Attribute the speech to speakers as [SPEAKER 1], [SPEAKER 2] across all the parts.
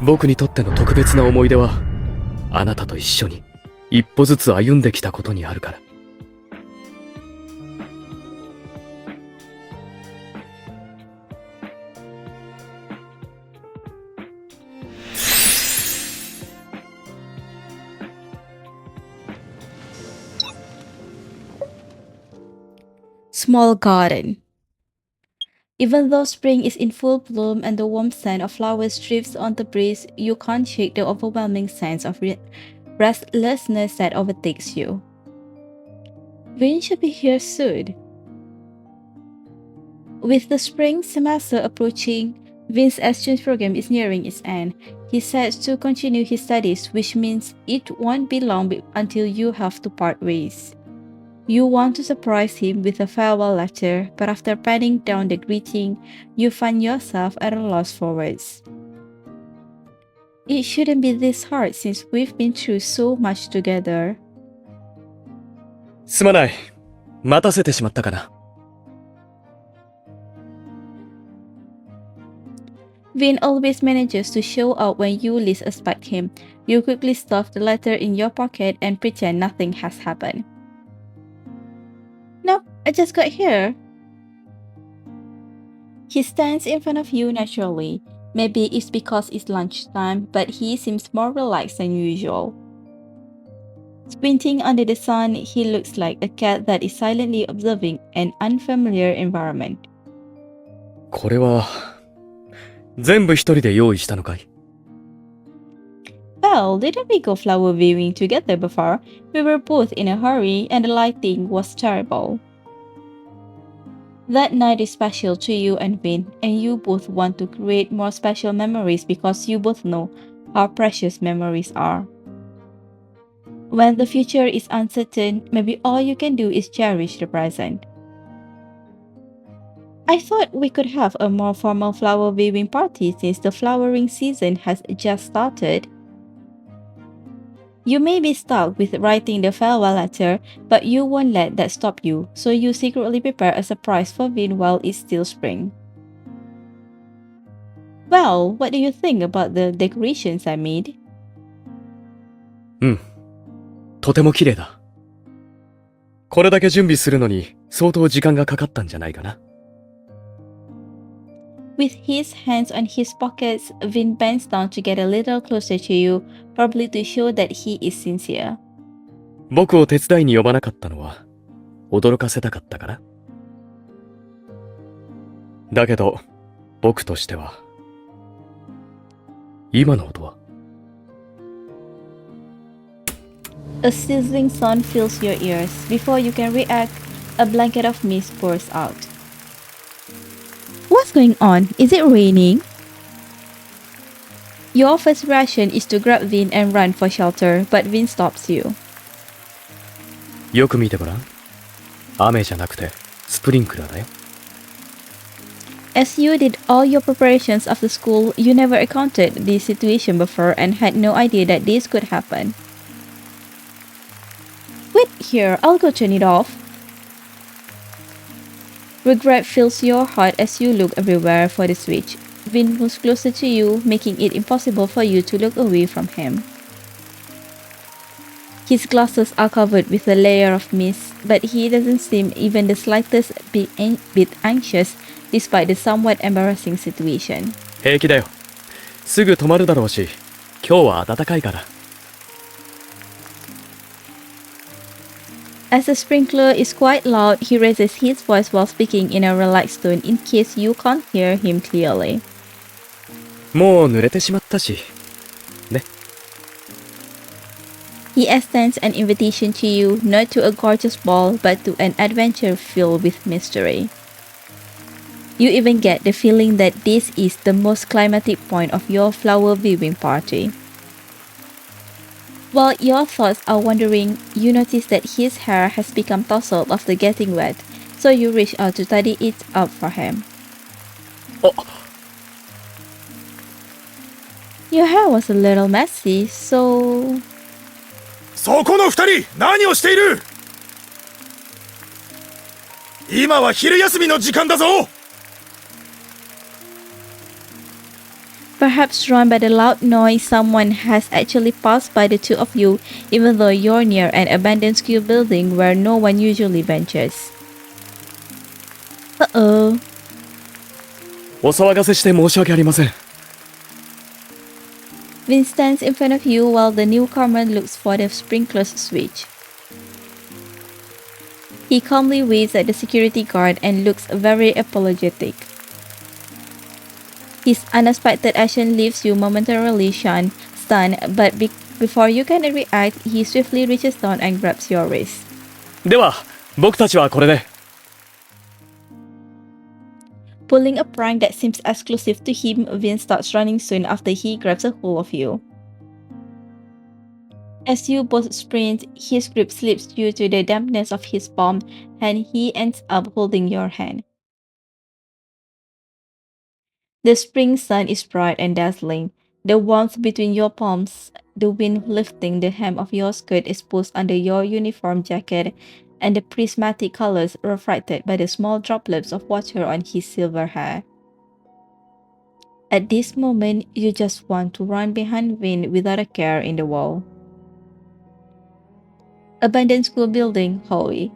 [SPEAKER 1] 僕にとっての特別な思い出は、あなたと一緒に一歩ずつ歩んできたことにあるから。
[SPEAKER 2] Small garden. Even though spring is in full bloom and the warm scent of flowers drifts on the breeze, you can't shake the overwhelming sense of restlessness that overtakes you. Vyn should be here soon. With the spring semester approaching, Vyn's exchange program is nearing its end. He sets to continue his studies, which means it won't be long until you have to part ways. You want to surprise him with a farewell letter, but after penning down the greeting, you find yourself at a loss for words. It shouldn't be this hard since we've been through so much together.
[SPEAKER 1] すまない。待たせてしまったかな。
[SPEAKER 2] Vyn always manages to show up when you least expect him. You quickly stuff the letter in your pocket and pretend nothing has happened. Nope, I just got here. He stands in front of you naturally. Maybe it's because it's lunchtime, but he seems more relaxed than usual. Squinting under the sun, he looks like a cat that is silently observing an unfamiliar environment.
[SPEAKER 1] これは、全部一人で用意したのかい？
[SPEAKER 2] Well, didn't we go flower viewing together before? We were both in a hurry and the lighting was terrible. That night is special to you and Vyn, and you both want to create more special memories because you both know how precious memories are. When the future is uncertain, maybe all you can do is cherish the present. I thought we could have a more formal flower viewing party since the flowering season has just started. You may be stuck with writing the farewell letter, but you won't let that stop you, so you secretly prepare a surprise for Vyn while it's still spring. Well, what do you think about the decorations I made?
[SPEAKER 1] うん。とても綺麗だ。これだけ準備するのに相当時間がかかったんじゃないかな。
[SPEAKER 2] With his hands on his pockets, Vyn bends down to get a little closer to you, probably to show that he is sincere.
[SPEAKER 1] 僕を手伝いに呼ばなかったのは、驚かせたかったから。だけど、僕としては、今の音は
[SPEAKER 2] A sizzling sound fills your ears. Before you can react, a blanket of mist pours out. What's going on? Is it raining? Your first reaction is to grab Vyn and run for shelter, but Vyn stops you.
[SPEAKER 1] よく見てごらん。雨じゃなくて、スプリンクラーだよ。
[SPEAKER 2] As you did all your preparations after school, you never encountered this situation before and had no idea that this could happen. Wait here, I'll go turn it off. Regret fills your heart as you look everywhere for the switch. Vyn moves closer to you, making it impossible for you to look away from him. His glasses are covered with a layer of mist, but he doesn't seem even the slightest bit anxious despite the somewhat embarrassing situation.
[SPEAKER 1] 平気だよ。すぐ止まるだろうし、今日は暖かいから。
[SPEAKER 2] As the sprinkler is quite loud, he raises his voice while speaking in a relaxed tone in case you can't hear him clearly.
[SPEAKER 1] もう濡れてしまったし。ね。
[SPEAKER 2] He extends an invitation to you, not to a gorgeous ball, but to an adventure filled with mystery. You even get the feeling that this is the most climatic point of your flower viewing party. While your thoughts are wandering, you notice that his hair has become tousled after getting wet, so you reach out to tidy it up for him. Your hair was a little messy, so...
[SPEAKER 3] そこの二人、何をしている？今は昼休みの時間だぞ。
[SPEAKER 2] Perhaps drawn by the loud noise, someone has actually passed by the two of you, even though you're near an abandoned school building where no one usually ventures. Uh-oh.
[SPEAKER 1] お騒がせして申し訳ありません。
[SPEAKER 2] Vyn stands in front of you while the newcomer looks for the sprinkler's switch. He calmly waves at the security guard and looks very apologetic. His unexpected action leaves you momentarily stunned, but before you can react, he swiftly reaches down and grabs your wrist.
[SPEAKER 1] では、僕たちはこれで。
[SPEAKER 2] Pulling a prank that seems exclusive to him, Vyn starts running soon after he grabs a hold of you. As you both sprint, his grip slips due to the dampness of his palm, and he ends up holding your hand. The spring sun is bright and dazzling, the warmth between your palms, the wind lifting the hem of your skirt exposed under your uniform jacket, and the prismatic colors reflected by the small droplets of water on his silver hair. At this moment, you just want to run behind Vyn without a care in the world. Abandoned school building, Hoey.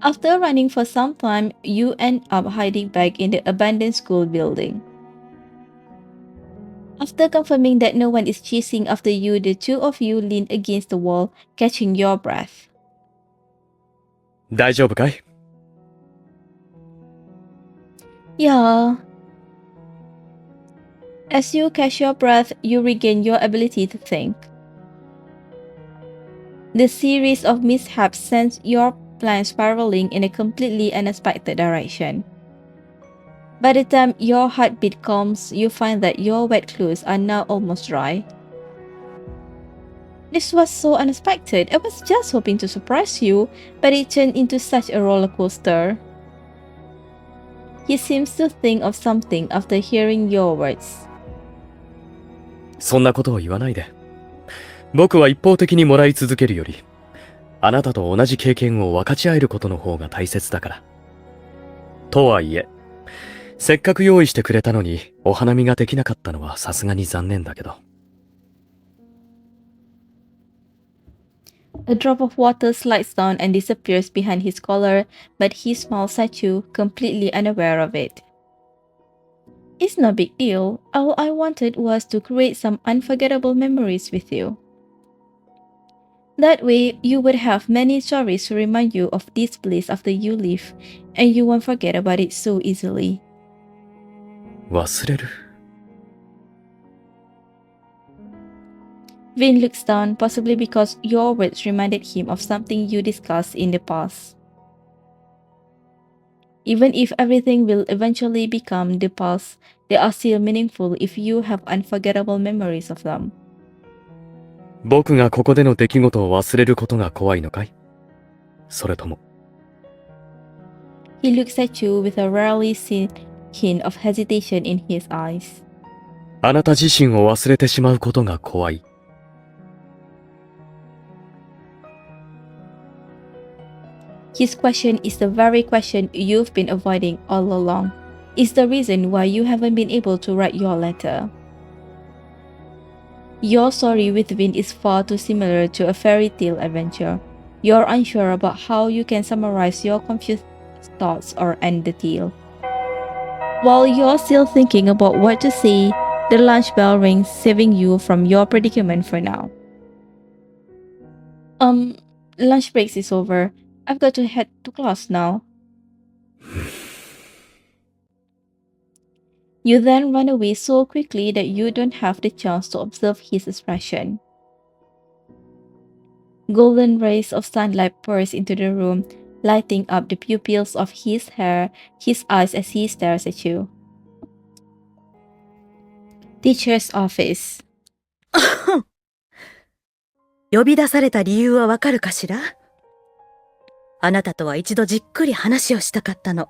[SPEAKER 2] After running for some time, you end up hiding back in the abandoned school building. After confirming that no one is chasing after you, the two of you lean against the wall, catching your breath.
[SPEAKER 1] 大丈夫かい？
[SPEAKER 2] Yeah. As you catch your breath, you regain your ability to think. The series of mishaps sends your plan spiraling in a completely unexpected direction. By the time your heartbeat calms, you find that your wet clothes are now almost dry. This was so unexpected. I was just hoping to surprise you, but it turned into such a roller coaster. He seems to think of something after hearing your words.
[SPEAKER 1] そんなことを言わないで。僕は一方的にもらい続けるより、あなたと同じ経験を分かち合えることの方が大切だから。とはいえ、せっかく用意してくれたのにお花見ができなかったのはさすがに残念だけど。
[SPEAKER 2] A drop of water slides down and disappears behind his collar, but he smiles at you, completely unaware of it. It's no big deal. All I wanted was to create some unforgettable memories with you. That way, you would have many stories to remind you of this place after you leave, and you won't forget about it so easily.
[SPEAKER 1] 忘れる？
[SPEAKER 2] Vyn looks down, possibly because your words reminded him of something you discussed in the past. Even if everything will eventually become the past, they are still meaningful if you have unforgettable memories of them.
[SPEAKER 1] 僕がここでの出来事を忘れることが怖いのかい？それとも。
[SPEAKER 2] He looks at you with a rarely seen hint of hesitation in his eyes.
[SPEAKER 1] あなた自身を忘れてしまうことが怖い。
[SPEAKER 2] His question is the very question you've been avoiding all along. It's the reason why you haven't been able to write your letter. Your story with Vyn is far too similar to a fairy tale adventure. You're unsure about how you can summarize your confused thoughts or end the tale. While you're still thinking about what to say, the lunch bell rings, saving you from your predicament for now. Lunch break is over. I've got to head to class now. You then run away so quickly that you don't have the chance to observe his expression. Golden rays of sunlight burst into the room, lighting up the pupils of his hair, his eyes as he stares at you. Teacher's office.
[SPEAKER 4] 呼び出された理由はわかるかしら？あなたとは一度じっくり話をしたかったの。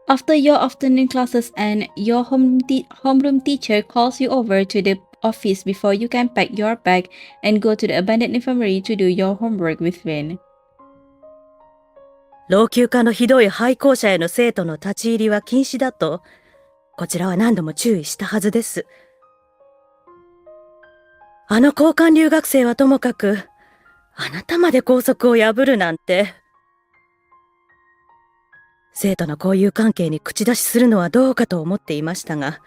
[SPEAKER 2] After your afternoon classes end, your homeroom teacher calls you over to the office before you can pack your bag and go to the abandoned infirmary to do your homework with Vyn.
[SPEAKER 4] 老朽化のひどい廃校舎への生徒の立ち入りは禁止だと、こちらは何度も注意したはずです。あの交換留学生はともかく、あなたまで校則を破るなんて。生徒の交友関係に口出しするのはどうかと思っていましたが、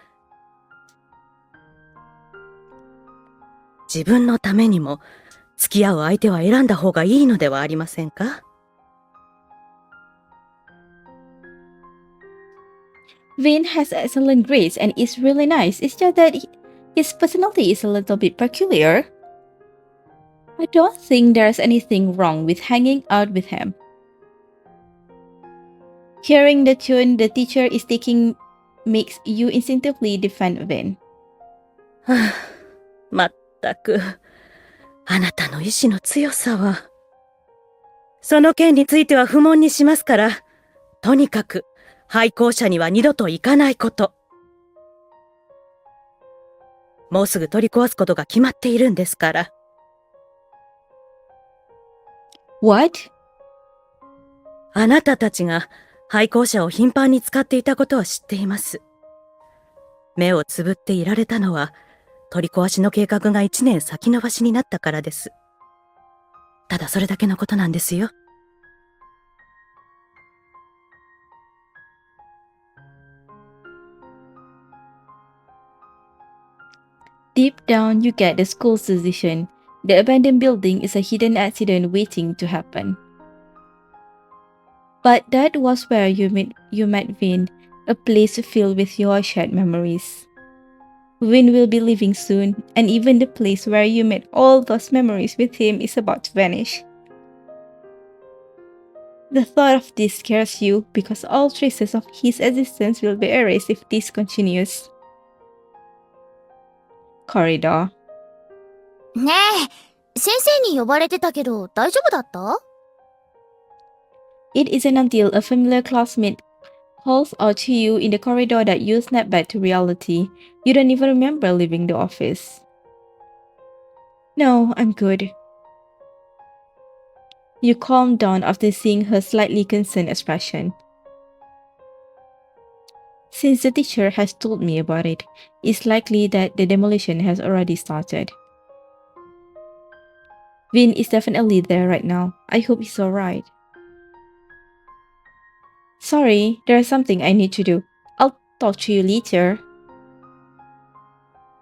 [SPEAKER 4] 自分のためにも付き合う相手は選んだ方がいいのではありませんか？
[SPEAKER 2] Vyn has excellent grades and is really nice. It's just that his personality is a little bit peculiar. I don't think there's anything wrong with hanging out with him. Hearing the tune the teacher is taking makes you instinctively defend Vyn.
[SPEAKER 4] はあ、まったく、あなたの意志の強さは。その件については不問にしますから、とにかく廃校舎には二度と行かないこと。もうすぐ取り壊すことが決まっているんですから。
[SPEAKER 2] What?
[SPEAKER 4] あなたたちが廃校舎を頻繁に使っていたことは知っています。目をつぶっていられたのは、取り壊しの計画が1年先延ばしになったからです。ただそれだけのことなんですよ。
[SPEAKER 2] Deep down, you get the school's decision. The abandoned building is a hidden accident waiting to happen. But that was where you met Vyn, a place filled with your shared memories. Vyn will be leaving soon, and even the place where you made all those memories with him is about to vanish. The thought of this scares you because all traces of his existence will be erased if this continues. Corridor.
[SPEAKER 5] ねえ、先生に呼ばれてたけど大丈夫だった？
[SPEAKER 2] It isn't until a familiar classmate calls out to you in the corridor that you snap back to reality. You don't even remember leaving the office. No, I'm good. You calm down after seeing her slightly concerned expression. Since the teacher has told me about it, it's likely that the demolition has already started. Vyn is definitely there right now. I hope he's alright. Sorry, there's something I need to do. I'll talk to you later.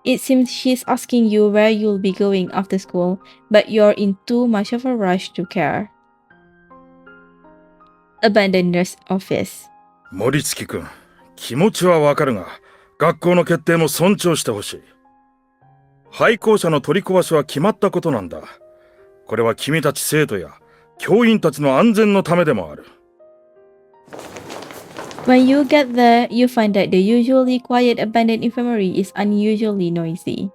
[SPEAKER 2] It seems she's asking you where you'll be going after school, but you're in too much of a rush to care. Abandoned nurse office.
[SPEAKER 3] 森月君、気持ちはわかるが、学校の決定も尊重してほしい。廃校舎の取り壊しは決まったことなんだ。これは君たち生徒や教員たちの安全のためでもある。
[SPEAKER 2] When you get there, you find that the usually quiet abandoned infirmary is unusually noisy.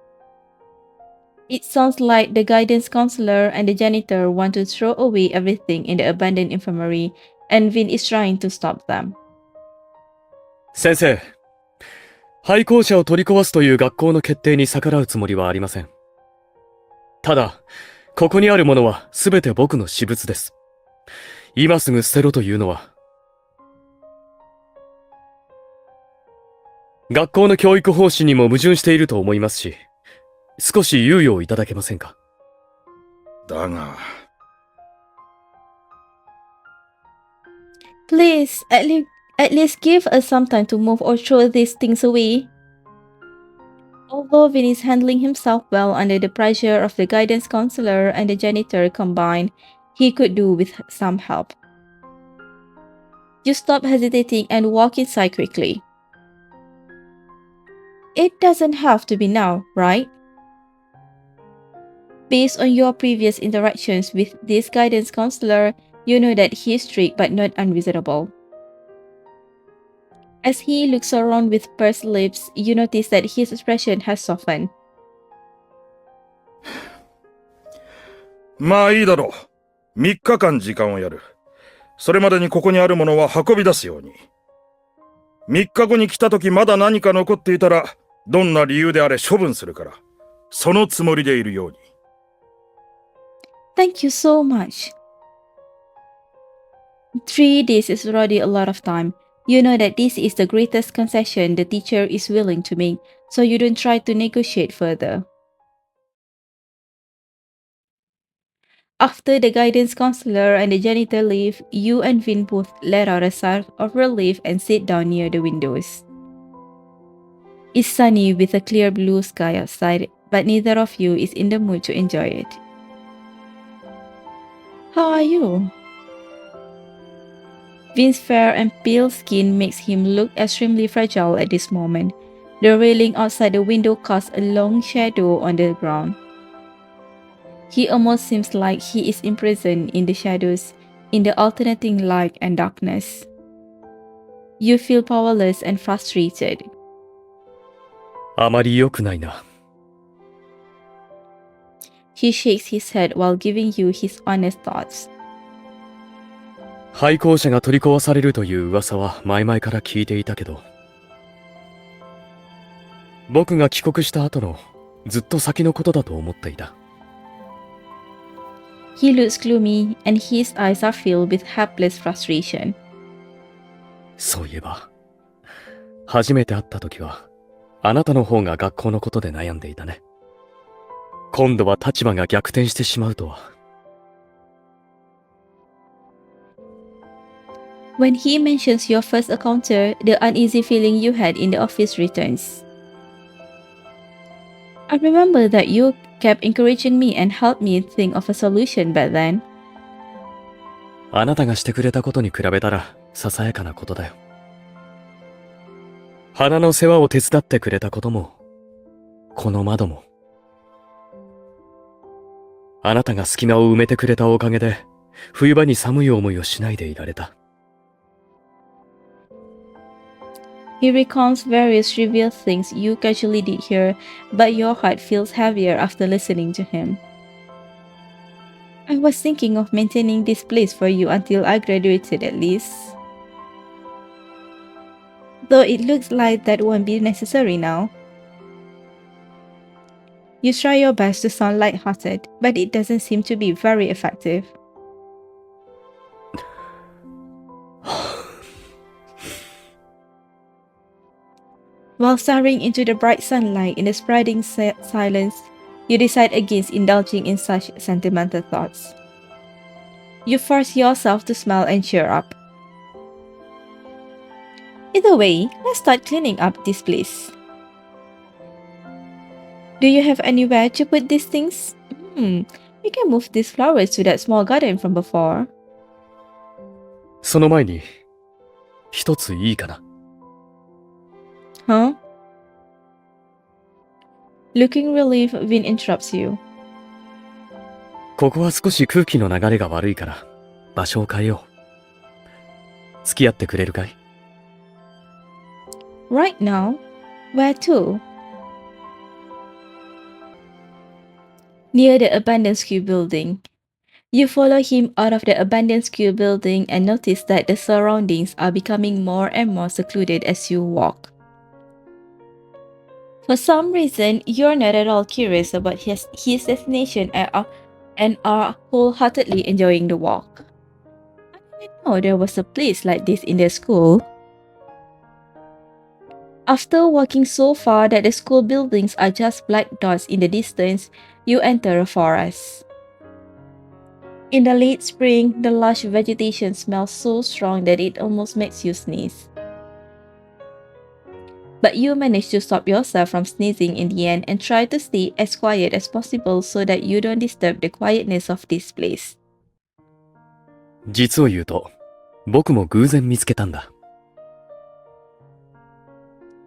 [SPEAKER 2] It sounds like the guidance counselor and the janitor want to throw away everything in the abandoned infirmary, and Vyn is trying to stop them.
[SPEAKER 1] 先生、廃校舎を取り壊すという学校の決定に逆らうつもりはありません。ただ、ここにあるものは全て僕の私物です。今すぐ捨てろというのは。学校の教育方針にも矛盾していると思いますし、少し猶予をいただけませんか。
[SPEAKER 3] だが。
[SPEAKER 2] Please, at least give us some time to move or throw these things away. Although Vyn is handling himself well under the pressure of the guidance counselor and the janitor combined, he could do with some help. You stop hesitating and walk inside quickly. It doesn't have to be now, right? Based on your previous interactions with this guidance counselor, you know that he is strict but not unreasonable. As he looks around with pursed lips, you notice that his expression has softened.
[SPEAKER 3] まあいいだろう。3日間時間をやる。それまでにここにあるものは運び出すように。3日後に来た時まだ何か残っていたら、どんな理由であれ処分するから、そのつもりでいるように。
[SPEAKER 2] Thank you so much. 3 days is already a lot of time. You know that this is the greatest concession the teacher is willing to make, so you don't try to negotiate further. After the guidance counselor and the janitor leave, you and Vyn both let out a sigh of relief and sit down near the windows. It's sunny with a clear blue sky outside, but neither of you is in the mood to enjoy it. How are you? Vyn's fair and pale skin makes him look extremely fragile at this moment. The railing outside the window casts a long shadow on the ground. He almost seems like he is imprisoned in the shadows, in the alternating light and darkness. You feel powerless and frustrated.
[SPEAKER 1] あまり良くないな。
[SPEAKER 2] He shakes his head while giving you his honest thoughts.
[SPEAKER 1] 廃校舎が取り壊されるという噂は前々から聞いていたけど、僕が帰国した後のずっと先のことだと思っていた。
[SPEAKER 2] He looks gloomy and his eyes are filled with helpless frustration.
[SPEAKER 1] そういえば、初めて会った時は、あなたの方が学校のことで悩んでいたね。今度は立場が逆転してしまうとは。
[SPEAKER 2] When he mentions your first encounter, the uneasy feeling you had in the office returns. I remember that you kept encouraging me and helped me think of a solution back then.
[SPEAKER 1] あなたがしてくれたことに比べたら、ささやかなことだよ。花の世話を手伝ってくれたことも、この窓も。あなたが隙間を埋めてくれたおかげで、冬場に寒い思いをしないでいられた。
[SPEAKER 2] He recounts various trivial things you casually did here, but your heart feels heavier after listening to him. I was thinking of maintaining this place for you until I graduated at least. Though it looks like that won't be necessary now. You try your best to sound light-hearted, but it doesn't seem to be very effective. While staring into the bright sunlight in the spreading silence, you decide against indulging in such sentimental thoughts. You force yourself to smile and cheer up. Either way, let's start cleaning up this place. Do you have anywhere to put these things? We can move these flowers to that small garden from before.
[SPEAKER 1] その前に、一ついいかな。
[SPEAKER 2] Huh? Looking relieved, Vyn interrupts you.
[SPEAKER 1] ここは少し空気の流れが悪いから、場所を変えよう。付き合ってくれるかい？
[SPEAKER 2] Right now? Where to? Near the abandoned school building. You follow him out of the abandoned school building and notice that the surroundings are becoming more and more secluded as you walk. For some reason, you're not at all curious about his destination and are wholeheartedly enjoying the walk. I didn't know there was a place like this in the school. After walking so far that the school buildings are just black dots in the distance, you enter a forest. In the late spring, the lush vegetation smells so strong that it almost makes you sneeze. But you manage to stop yourself from sneezing in the end and try to stay as quiet as possible so that you don't disturb the quietness of this place.
[SPEAKER 1] 実を言うと、僕も偶然見つけたんだ。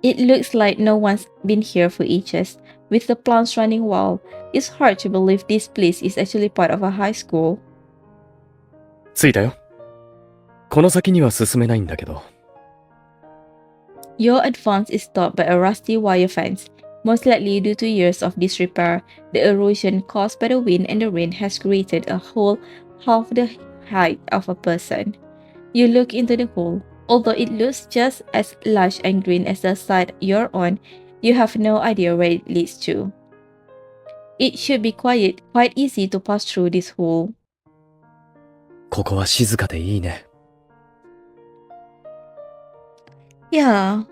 [SPEAKER 2] It looks like no one's been here for ages. With the plants running wild, it's hard to believe this place is actually part of a high school.
[SPEAKER 1] 着いたよ。この先には進めないんだけど。
[SPEAKER 2] Your advance is stopped by a rusty wire fence, most likely due to years of disrepair. The erosion caused by the wind and the rain has created a hole half the height of a person. You look into the hole. Although it looks just as lush and green as the side you're on, you have no idea where it leads to. It should be quite easy to pass through this hole.
[SPEAKER 1] ここは静かでいいね。
[SPEAKER 2] Yeah.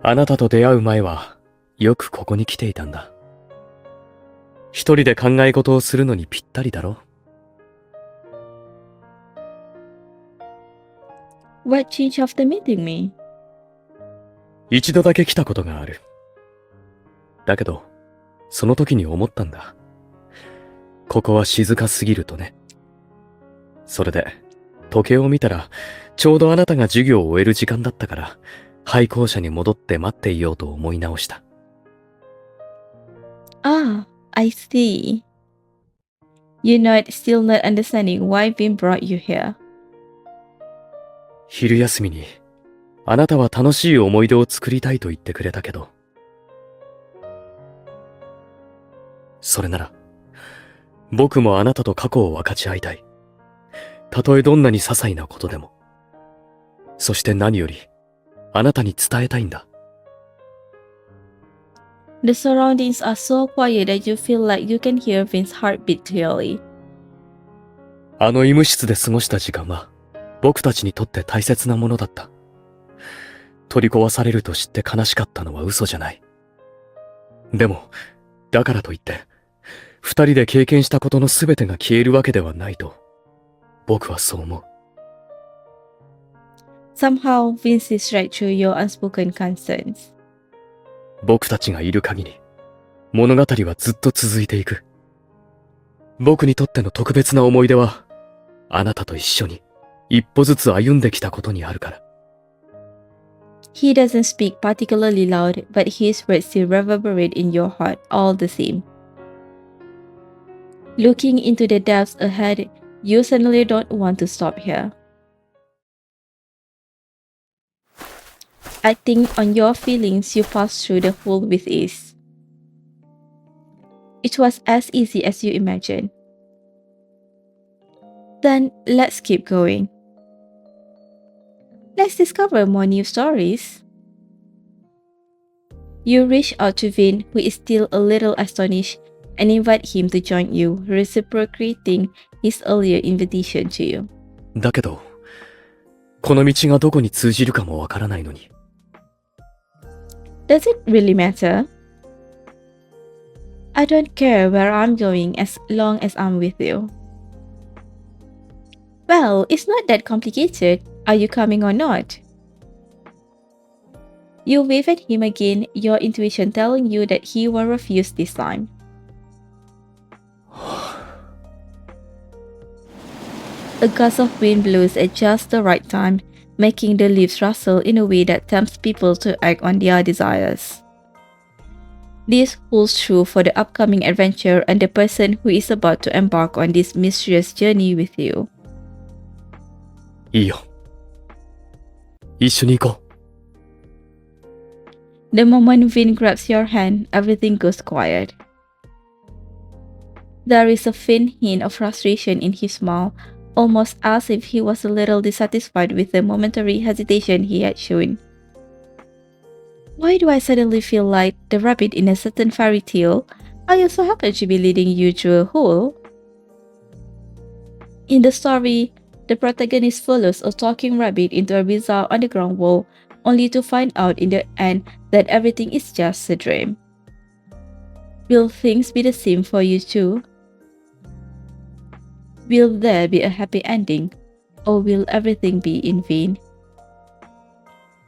[SPEAKER 1] あなたと出会う前は、よくここに来ていたんだ。一人で考え事をするのにぴったりだろ。
[SPEAKER 2] What changed after meeting me?
[SPEAKER 1] 一度だけ来たことがある。だけど、その時に思ったんだ。ここは静かすぎるとね。それで、時計を見たら、ちょうどあなたが授業を終える時間だったから、廃校舎に戻って待っていようと思い直した。
[SPEAKER 2] Ah, I see. You're still not understanding why Vyn brought you here.
[SPEAKER 1] 昼休みに、あなたは楽しい思い出を作りたいと言ってくれたけど、それなら、僕もあなたと過去を分かち合いたい。たとえどんなに些細なことでも。そして何より、あなたに伝えたいんだ。
[SPEAKER 2] The surroundings are so quiet that you feel like you can hear Vyn's heartbeat clearly.
[SPEAKER 1] あの医務室で過ごした時間は、僕たちにとって大切なものだった。取り壊されると知って悲しかったのは嘘じゃない。でも、だからといって、二人で経験したことの全てが消えるわけではないと、僕はそう思う。
[SPEAKER 2] Somehow, Vyn sees right through your unspoken concerns.
[SPEAKER 1] 僕たちがいる限り、物語はずっと続いていく。僕にとっての特別な思い出は、あなたと一緒に一歩ずつ歩んできたことにあるから。
[SPEAKER 2] He doesn't speak particularly loud, but his words still reverberate in your heart all the same. Looking into the depths ahead, you suddenly don't want to stop here. Acting on your feelings, you pass through the hole with ease. It was as easy as you imagined. Then let's keep going. Let's discover more new stories. You reach out to Vyn, who is still a little astonished, and invite him to join you, reciprocating his earlier invitation to you.
[SPEAKER 1] だけど、この道がどこに通じるかもわからないのに。
[SPEAKER 2] Does it really matter? I don't care where I'm going as long as I'm with you. Well, it's not that complicated. Are you coming or not? You wave at him again, your intuition telling you that he will refuse this time. A gust of wind blows at just the right time, making the leaves rustle in a way that tempts people to act on their desires. This holds true for the upcoming adventure and the person who is about to embark on this mysterious journey with you.
[SPEAKER 1] いいよ。一緒に行こう。
[SPEAKER 2] The moment Vyn grabs your hand, everything goes quiet. There is a faint hint of frustration in his smile, almost as if he was a little dissatisfied with the momentary hesitation he had shown. Why do I suddenly feel like the rabbit in a certain fairy tale? I also happen to be leading you through a hole. In the story, the protagonist follows a talking rabbit into a bizarre underground world, only to find out in the end that everything is just a dream. Will things be the same for you too? Will there be a happy ending, or will everything be in vain?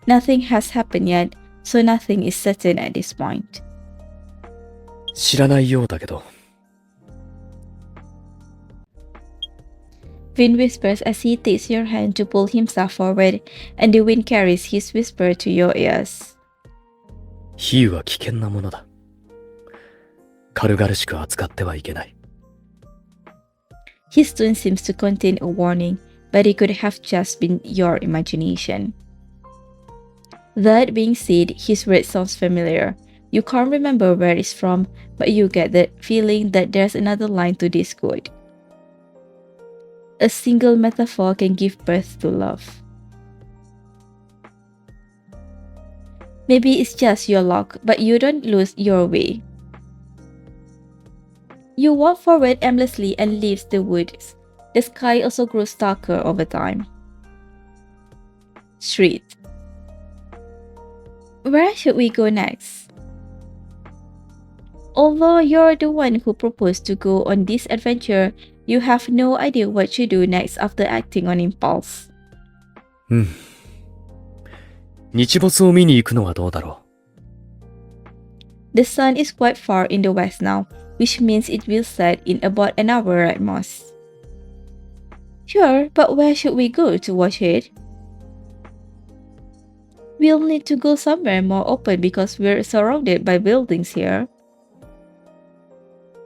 [SPEAKER 2] Nothing has happened yet, so nothing is certain at this point.
[SPEAKER 1] 知らないようだけど。
[SPEAKER 2] Vyn whispers as he takes your hand to pull himself forward, and the wind carries his whisper to your ears.
[SPEAKER 1] 比喩は危険なものだ。軽々しく扱ってはいけない。
[SPEAKER 2] His tone seems to contain a warning, but it could have just been your imagination. That being said, his word sounds familiar. You can't remember where it's from, but you get the feeling that there's another line to this quote. A single metaphor can give birth to love. Maybe it's just your luck, but you don't lose your way. You walk forward aimlessly and leave the woods. The sky also grows darker over time. Street. Where should we go next? Although you're the one who proposed to go on this adventure, you have no idea what to do next after acting on impulse.
[SPEAKER 1] うん。日没を見に行くのはどうだろ
[SPEAKER 2] The sun is quite far in the west now, which means it will set in about an hour at most. Sure, but where should we go to watch it? We'll need to go somewhere more open because we're surrounded by buildings here.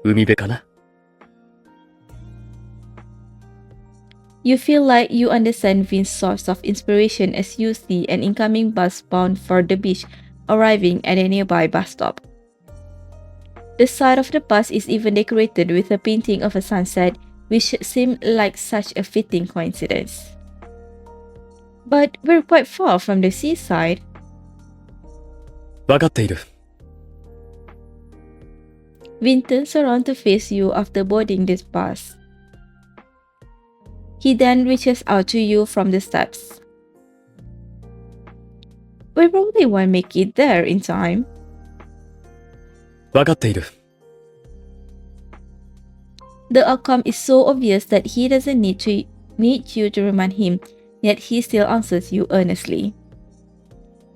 [SPEAKER 1] う。海辺かな
[SPEAKER 2] You feel like you understand Vin's source of inspiration as you see an incoming bus bound for the beach arriving at a nearby bus stop. The side of the bus is even decorated with a painting of a sunset, which seemed like such a fitting coincidence. But we're quite far from the seaside.
[SPEAKER 1] わかっている。
[SPEAKER 2] Vyn turns around to face you after boarding this bus. He then reaches out to you from the steps. We probably won't make it there in time.
[SPEAKER 1] わかっている。
[SPEAKER 2] The outcome is so obvious that he doesn't need you to remind him, yet he still answers you earnestly.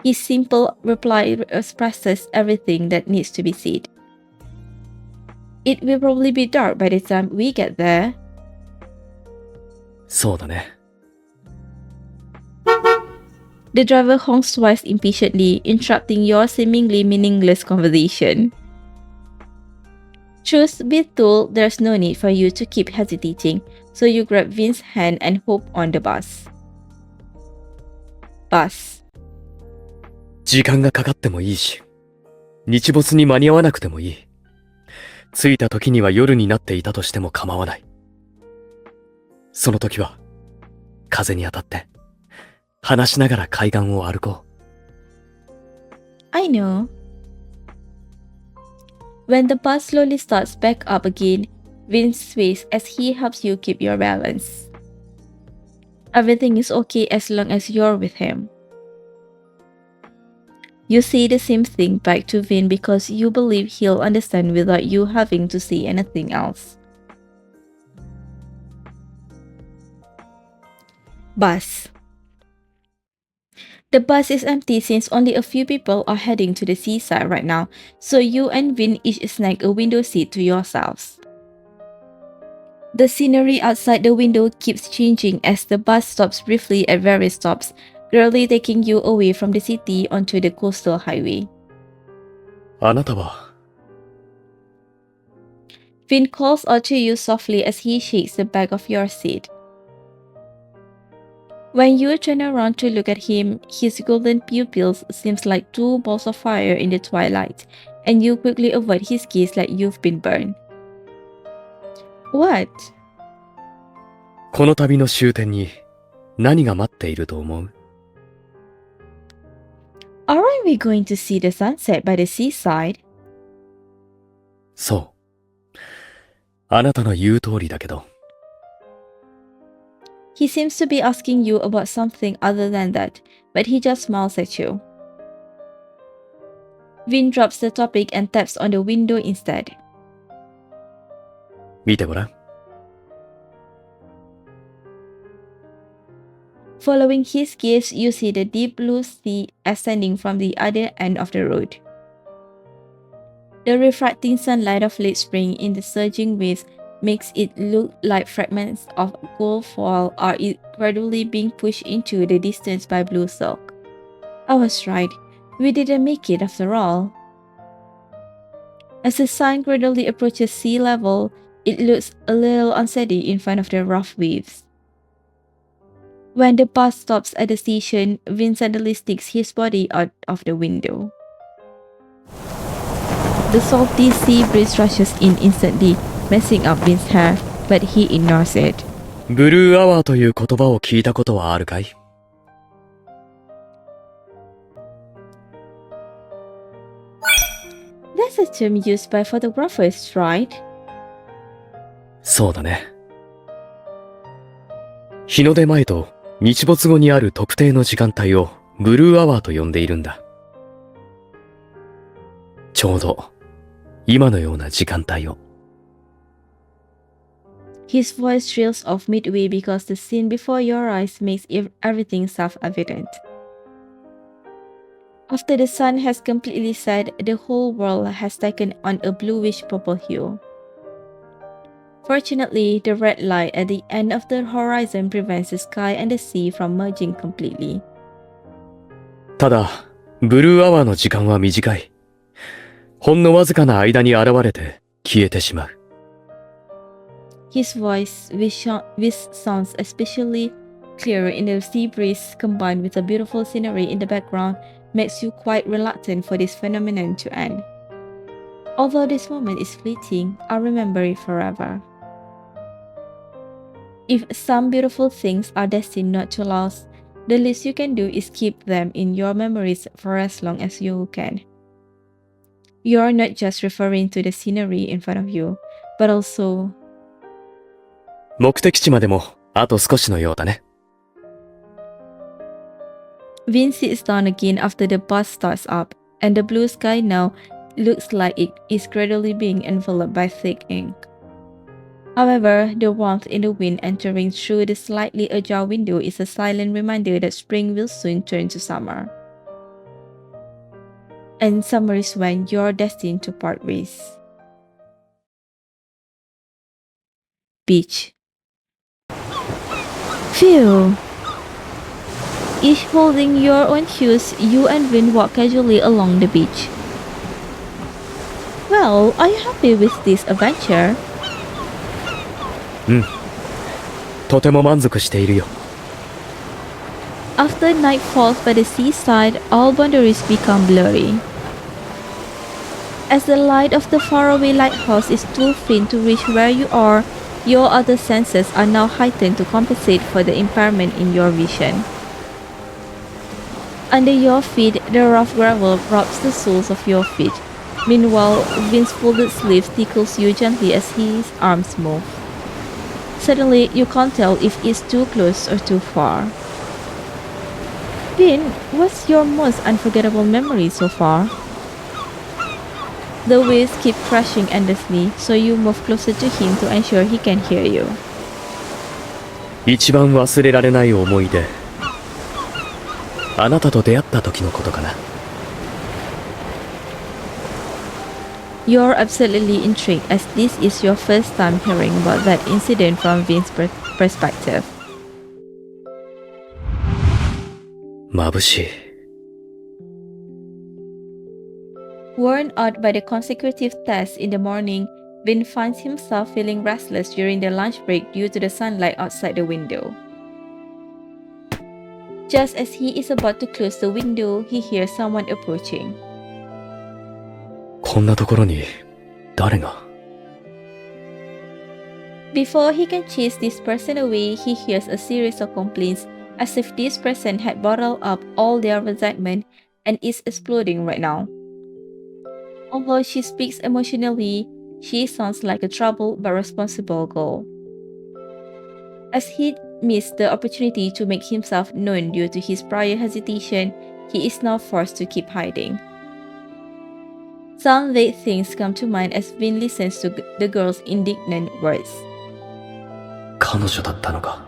[SPEAKER 2] His simple reply expresses everything that needs to be said. It will probably be dark by the time we get there.
[SPEAKER 1] そうだね。
[SPEAKER 2] The driver honks twice impatiently, interrupting your seemingly meaningless conversation. Truth be told, there's no need for you to keep hesitating, so you grab Vyn's hand and hop on the bus. Bus.
[SPEAKER 1] 時間がかかってもいいし、日没に間に合わなくてもいい。着いた時には夜になっていたとしても構わない。その時は、風に当たって、話しながら海岸を歩こう。
[SPEAKER 2] I know. When the bus slowly starts back up again, Vyn sways as he helps you keep your balance. Everything is okay as long as you're with him. You say the same thing back to Vyn because you believe he'll understand without you having to say anything else. Bus. The bus is empty since only a few people are heading to the seaside right now, so you and Vyn each snag a window seat to yourselves. The scenery outside the window keeps changing as the bus stops briefly at various stops, gradually taking you away from the city onto the coastal highway.
[SPEAKER 1] あなたは、
[SPEAKER 2] Vyn calls out to you softly as he shakes the back of your seat. When you turn around to look at him, his golden pupils seems like two balls of fire in the twilight, and you quickly avoid his gaze like you've been burned. What?
[SPEAKER 1] この旅の終点に何が待っていると思う？
[SPEAKER 2] Aren't we going to see the sunset by the seaside?
[SPEAKER 1] そう。あなたの言う通りだけど。
[SPEAKER 2] He seems to be asking you about something other than that, but he just smiles at you. Vyn drops the topic and taps on the window instead.
[SPEAKER 1] 見てごらん。
[SPEAKER 2] Following his gaze, you see the deep blue sea ascending from the other end of the road. The refracting sunlight of late spring in the surging waves makes it look like fragments of gold foil are gradually being pushed into the distance by blue silk. I was right, we didn't make it after all. As the sun gradually approaches sea level, it looks a little unsteady in front of the rough waves. When the bus stops at the station, Vyn suddenly sticks his body out of the window. The salty sea breeze rushes in instantly, messing up Vyn's hair, but he ignores it.
[SPEAKER 1] ブルーアワーという言葉を聞いたことはあるかい？
[SPEAKER 2] That's a term used by photographers, right?
[SPEAKER 1] そうだね。日の出前と日没後にある特定の時間帯をブルーアワーと呼んでいるんだ。ちょうど今のような時間帯を。
[SPEAKER 2] His voice trails off midway because the scene before your eyes makes everything self-evident. After the sun has completely set, the whole world has taken on a bluish-purple hue. Fortunately, the red light at the end of the horizon prevents the sky and the sea from merging completely.
[SPEAKER 1] ただ、ブルーアワーの時間は短い。ほんのわずかな間に現れて消えてしまう。
[SPEAKER 2] His voice, which sounds especially clear in the sea breeze combined with the beautiful scenery in the background, makes you quite reluctant for this phenomenon to end. Although this moment is fleeting, I'll remember it forever. If some beautiful things are destined not to last, the least you can do is keep them in your memories for as long as you can. You're not just referring to the scenery in front of you, but also
[SPEAKER 1] 目的地までもあと少しのようだね。
[SPEAKER 2] Vyn sits down again after the bus starts up, and the blue sky now looks like it is gradually being enveloped by thick ink. However, the warmth in the wind entering through the slightly ajar window is a silent reminder that spring will soon turn to summer. And summer is when you're destined to part ways. Beach. Phew! Each holding your own shoes, you and Vyn walk casually along the beach. Well, are you happy with this adventure?
[SPEAKER 1] うん。とても満足しているよ。
[SPEAKER 2] After night falls by the seaside, all boundaries become blurry. As the light of the faraway lighthouse is too faint to reach where you are, your other senses are now heightened to compensate for the impairment in your vision. Under your feet, the rough gravel rubs the soles of your feet. Meanwhile, Vyn's folded sleeve tickles you gently as his arms move. Suddenly, you can't tell if it's too close or too far. Vyn, what's your most unforgettable memory so far? The waves keep crashing endlessly, so you move closer to him to ensure he can hear you.
[SPEAKER 1] 一番忘れられない思い出。あなたと出会った時のことかな。
[SPEAKER 2] You're absolutely intrigued as this is your first time hearing about that incident from Vyn's perspective.
[SPEAKER 1] 眩しい。
[SPEAKER 2] Worn out by the consecutive tests in the morning, Vyn finds himself feeling restless during the lunch break due to the sunlight outside the window. Just as he is about to close the window, he hears someone approaching.
[SPEAKER 1] こんなところに誰が。
[SPEAKER 2] Before he can chase this person away, he hears a series of complaints as if this person had bottled up all their resentment and is exploding right now. Although she speaks emotionally, she sounds like a troubled but responsible girl. As he missed the opportunity to make himself known due to his prior hesitation, he is now forced to keep hiding. Some vague things come to mind as Vyn listens to the girl's indignant words.
[SPEAKER 1] 彼女だったのか。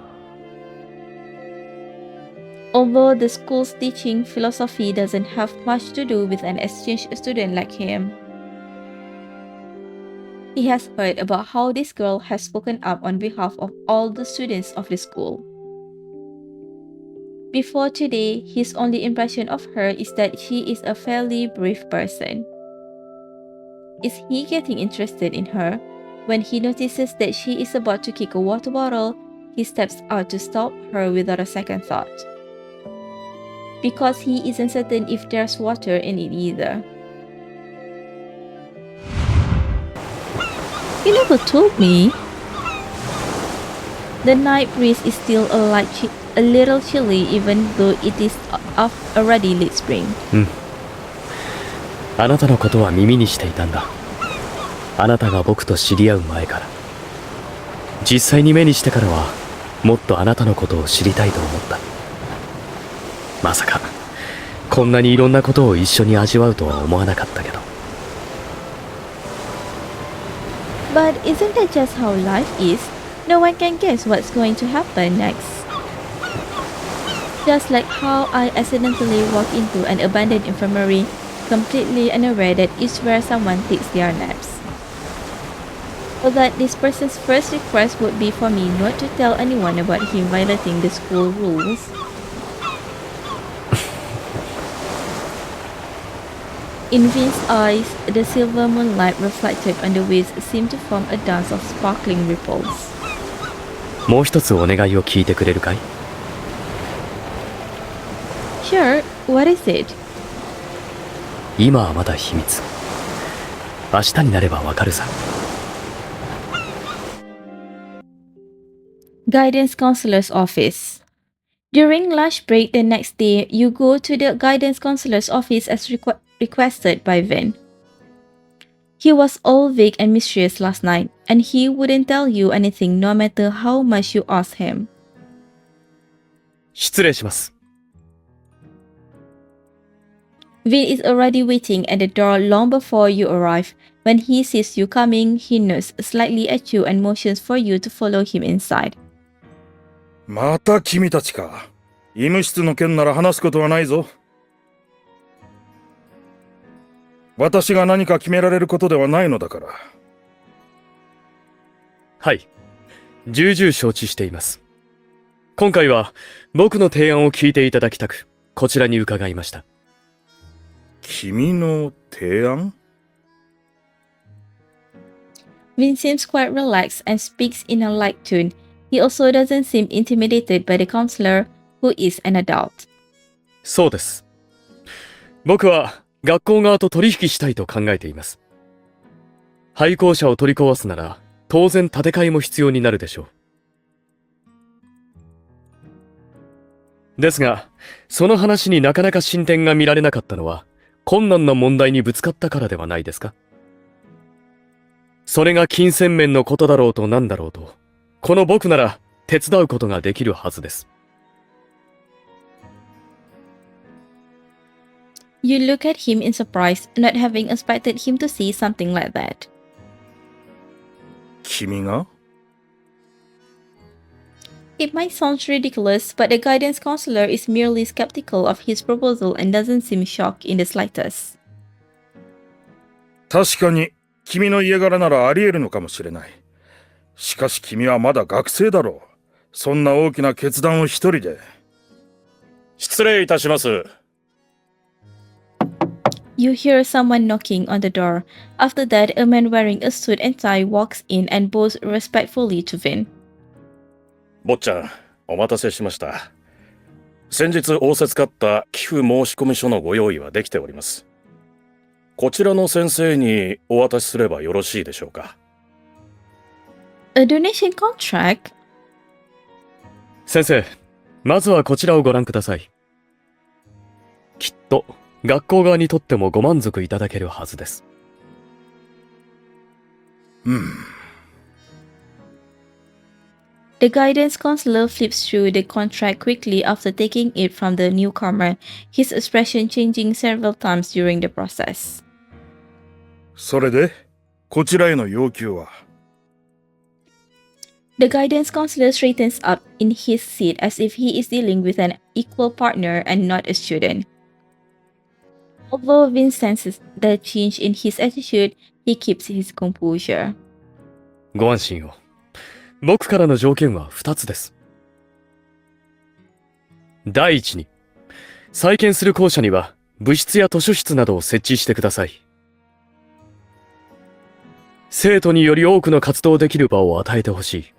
[SPEAKER 2] Although the school's teaching philosophy doesn't have much to do with an exchange student like him, he has heard about how this girl has spoken up on behalf of all the students of the school. Before today, his only impression of her is that she is a fairly brave person. Is he getting interested in her? When he notices that she is about to kick a water bottle, he steps out to stop her without a second thought. Because he isn't certain if there's water in it either. You never told me. The night breeze is still a little chilly even though it is already late spring.
[SPEAKER 1] うん。あなたのことは耳にしていたんだ。あなたが僕と知り合う前から。実際に目にしてからは、もっとあなたのことを知りたいと思った。まさか、こんなにいろんなことを一緒に味わうとは思わなかったけど。
[SPEAKER 2] But isn't that just how life is? No one can guess what's going to happen next. Just like how I accidentally walked into an abandoned infirmary, completely unaware that it's where someone takes their naps. Or that this person's first request would be for me not to tell anyone about him violating the school rules. In Vyn's eyes, the silver moonlight reflected on the waves seemed to form a dance of sparkling ripples.
[SPEAKER 1] もう一つお願いを聞いてくれるかい？
[SPEAKER 2] Sure, what is it?
[SPEAKER 1] 今はまだ秘密。明日になればわかるさ。
[SPEAKER 2] Guidance Counselor's Office. During lunch break the next day, you go to the Guidance Counselor's office as requested by Vyn. He was all vague and mysterious last night, and he wouldn't tell you anything no matter how much you asked him.
[SPEAKER 1] 失礼します。
[SPEAKER 2] Vyn is already waiting at the door long before you arrive. When he sees you coming, he nods slightly at you and motions for you to follow him inside.
[SPEAKER 3] また君たちか。医務室の件なら話すことはないぞ。私が何か決められることではないのだから。
[SPEAKER 1] はい。重々承知しています。今回は僕の提案を聞いていただきたく、こちらに伺いました。
[SPEAKER 3] 君の提案？
[SPEAKER 2] Vyn seems quite relaxed and speaks in a light tone. He also doesn't seem intimidated by the counselor, who is an adult.
[SPEAKER 1] そうです。僕は学校側と取引したいと考えています。廃校舎を取り壊すなら、当然建て替えも必要になるでしょう。ですが、その話になかなか進展が見られなかったのは、困難な問題にぶつかったからではないですか？それが金銭面のことだろうとなんだろうと、この僕なら手伝うことができるはずです。
[SPEAKER 2] You look at him in surprise, not having expected him to say something like that.
[SPEAKER 3] 君が？
[SPEAKER 2] It might sound ridiculous, but the guidance counselor is merely skeptical of his proposal and doesn't seem shocked in the slightest.
[SPEAKER 3] 確かに君の家柄ならあり得るのかもしれない。しかし君はまだ学生だろう。そんな大きな決断を一人で。
[SPEAKER 6] 失礼いたします。
[SPEAKER 2] You hear someone knocking on the door. After that, a man wearing a suit and tie walks in and bows respectfully to Vyn.
[SPEAKER 6] 坊ちゃん、お待たせしました。先日仰せつかった寄付申込書のご用意はできております。こちらの先生にお渡しすればよろしいでしょうか。
[SPEAKER 2] A donation contract?
[SPEAKER 1] 先生、まずはこちらをご覧ください。きっと、学校側にとってもご満足いただけるはずです。
[SPEAKER 2] The guidance counselor flips through the contract quickly after taking it from the newcomer, his expression changing several times during the process.
[SPEAKER 3] それで、こちらへの要求は？
[SPEAKER 2] The guidance counselor straightens up in his seat as if he is dealing with an equal partner and not a student. Although Vyn senses the change in his attitude, he keeps his composure.
[SPEAKER 1] ご安心を。僕からの条件は2つです。第一に、再建する校舎には部室や図書室などを設置してください。生徒により多くの活動できる場を与えてほしい。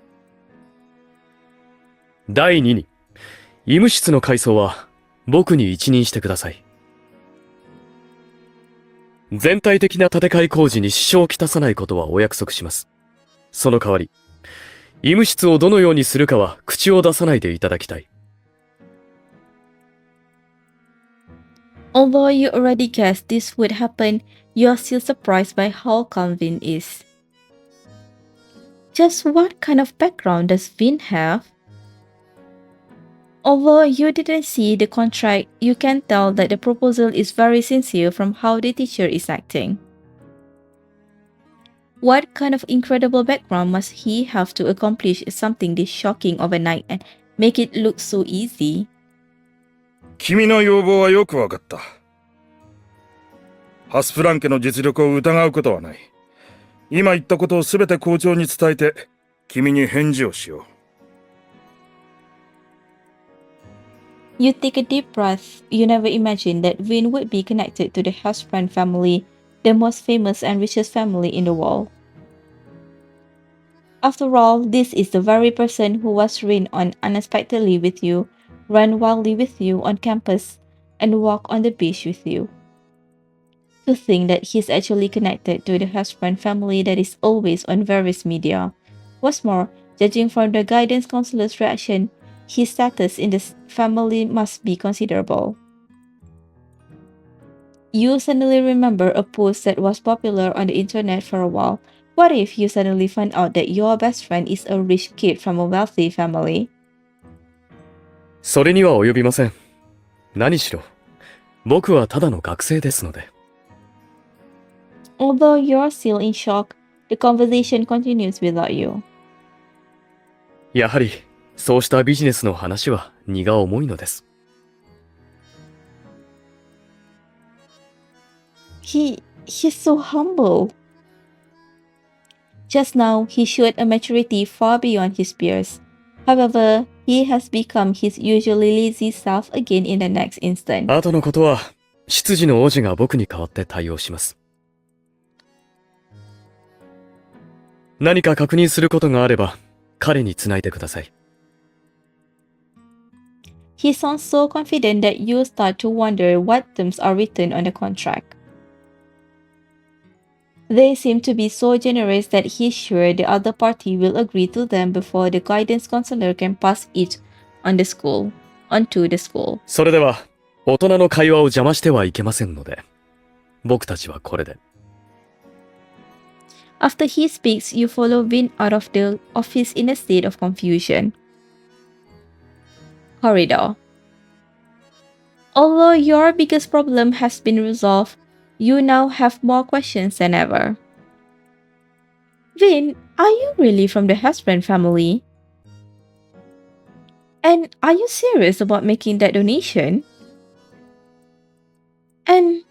[SPEAKER 1] 第二に、医務室の改装は僕に一任してください。全体的な建て替え工事に支障をきたさないことはお約束します。その代わり、医務室をどのようにするかは口を出さないでいただきたい。
[SPEAKER 2] Although you already guessed this would happen, you are still surprised by how calm Vyn is. Just what kind of background does Vyn have? Although you didn't see the contract, you can tell that the proposal is very sincere from how the teacher is acting. What kind of incredible background must he have to accomplish something this shocking overnight and make it look so easy?
[SPEAKER 3] 君の要望はよくわかった。ハスプラン家の実力を疑うことはない。今言ったことをすべて校長に伝えて、君に返事をしよう。
[SPEAKER 2] You take a deep breath. You never imagined that Vyn would be connected to the Hasbrand family, the most famous and richest family in the world. After all, this is the very person who was rained on unexpectedly with you, ran wildly with you on campus, and walked on the beach with you. To think that he's actually connected to the Hasbrand family that is always on various media. What's more, judging from the guidance counselor's reaction, his status in the family must be considerable. You suddenly remember a post that was popular on the internet for a while. What if you suddenly find out that your best friend is a rich kid from a wealthy family?
[SPEAKER 1] それには及びません。何しろ、僕はただの学生ですので。
[SPEAKER 2] Although you're still in shock, the conversation continues without you.
[SPEAKER 1] やはり、そうしたビジネスの話は荷が重いのです。
[SPEAKER 2] He's so humble. Just now, he showed a maturity far beyond his peers. However, he has become his usually lazy self again in the next instant.
[SPEAKER 1] 後のことは、執事の王子が僕に代わって対応します。何か確認することがあれば、彼につないでください。
[SPEAKER 2] He sounds so confident that you start to wonder what terms are written on the contract. They seem to be so generous that he's sure the other party will agree to them before the guidance counselor can pass it onto the school.
[SPEAKER 1] それでは、大人の会話を邪魔してはいけませんので、僕たちはこれで。
[SPEAKER 2] After he speaks, you follow Vyn out of the office in a state of confusion. Corridor. Although your biggest problem has been resolved, you now have more questions than ever. Vyn, are you really from the Hasbrand family? And are you serious about making that donation? And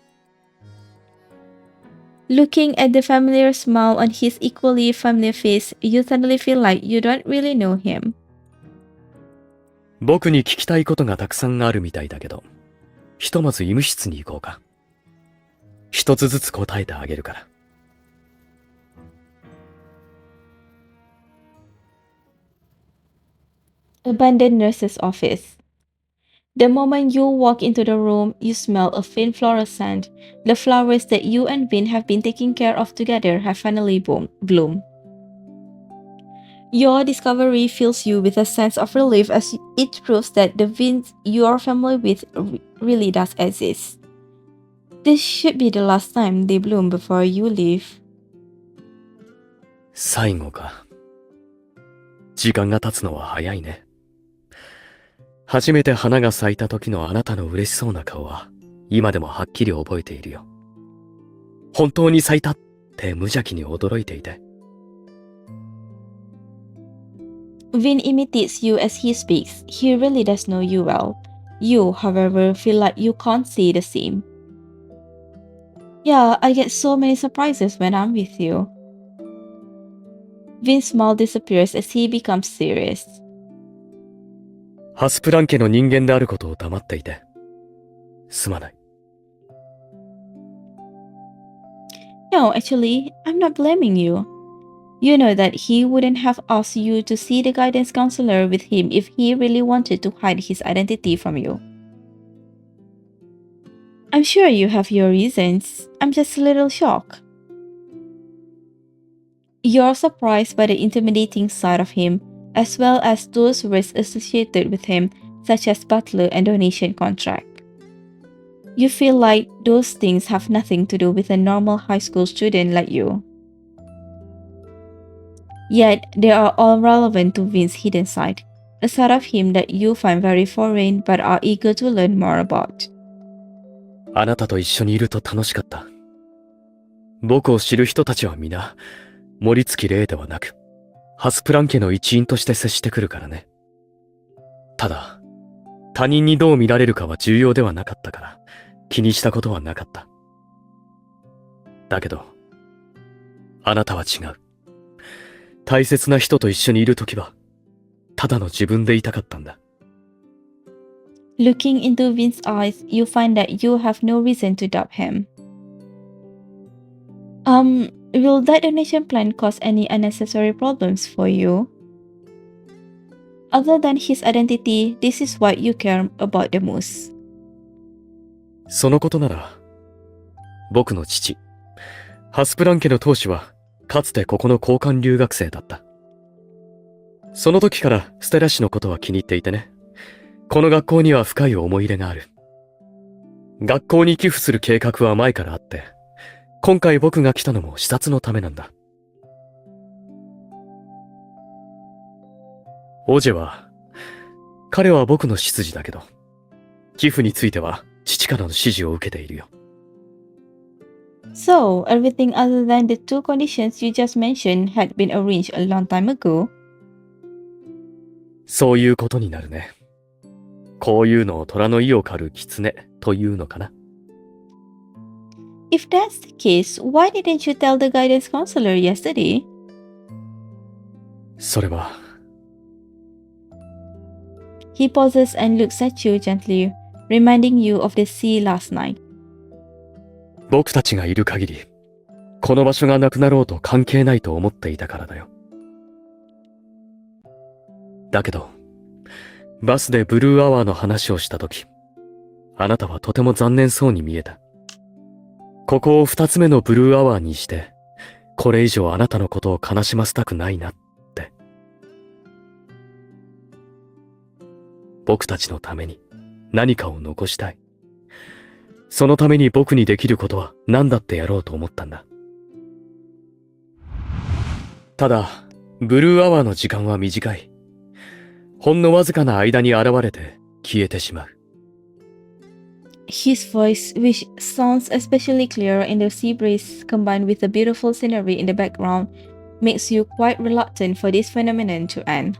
[SPEAKER 2] looking at the familiar smile on his equally familiar face, you suddenly feel like you don't really know him.
[SPEAKER 1] 僕に聞きたいことがたくさんあるみたいだけど、ひとまず医務室に行こうか。一つずつ答えてあげるから。
[SPEAKER 2] Abandoned nurse's office. The moment you walk into the room, you smell a faint floral scent. The flowers that you and Vyn have been taking care of together have finally bloomed. Your discovery fills you with a sense of relief as it proves that the Vyn you are familiar with really does exist. This should be the last time they bloom before you leave.
[SPEAKER 1] 最後か。時間が経つのは早いね。初めて花が咲いた時のあなたの嬉しそうな顔は、今でもはっきり覚えているよ。本当に咲いたって無邪気に驚いていて。
[SPEAKER 2] Vyn imitates you as he speaks. He really does know you well. You, however, feel like you can't say the same. Yeah, I get so many surprises when I'm with you. Vyn's smile disappears as he becomes serious.
[SPEAKER 1] ハスプラン家の人間であることを黙っていて。すまない。
[SPEAKER 2] No, actually, I'm not blaming you. You know that he wouldn't have asked you to see the guidance counselor with him if he really wanted to hide his identity from you. I'm sure you have your reasons. I'm just a little shocked. You're surprised by the intimidating side of him, as well as those risks associated with him, such as butler and donation contract. You feel like those things have nothing to do with a normal high school student like you. Yet, they are all relevant to Vyn's hidden side, a side of him that you find very foreign but are eager to learn more about.
[SPEAKER 1] あなたと一緒にいると楽しかった。僕を知る人たちは皆、森月玲ではなく、ハスプラン家の一員として接してくるからね。ただ、他人にどう見られるかは重要ではなかったから、気にしたことはなかった。だけど、あなたは違う。大切な人と一緒にいるときは、ただの自分でいたかったんだ。
[SPEAKER 2] Looking into Vin's eyes, you find that you have no reason to doubt him. Will that donation plan cause any unnecessary problems for you? Other than his identity, this is what you care about the most.
[SPEAKER 1] そのことなら、僕の父、ハスプラン家の当主は、かつてここの交換留学生だった。その時からステラ氏のことは気に入っていてね。この学校には深い思い入れがある。学校に寄付する計画は前からあって、今回僕が来たのも視察のためなんだ。オジェは、彼は僕の執事だけど、寄付については父からの指示を受けているよ。
[SPEAKER 2] So, everything other than the two conditions you just mentioned had been arranged a long time ago?
[SPEAKER 1] そういうことになるね。こういうのを虎の意を狩る狐というのかな。
[SPEAKER 2] If that's the case, why didn't you tell the guidance counselor yesterday?
[SPEAKER 1] それは、
[SPEAKER 2] He pauses and looks at you gently, reminding you of the sea last night.
[SPEAKER 1] 僕たちがいる限り、この場所がなくなろうと関係ないと思っていたからだよ。だけど、バスでブルーアワーの話をしたとき、あなたはとても残念そうに見えた。ここを二つ目のブルーアワーにして、これ以上あなたのことを悲しませたくないなって。僕たちのために何かを残したい。そのために僕にできることは何だってやろうと思ったんだ。ただ、ブルーアワーの時間は短い。ほんのわずかな間に現れて消えてしまう。
[SPEAKER 2] His voice, which sounds especially clear in the sea breeze combined with the beautiful scenery in the background, makes you quite reluctant for this phenomenon to end.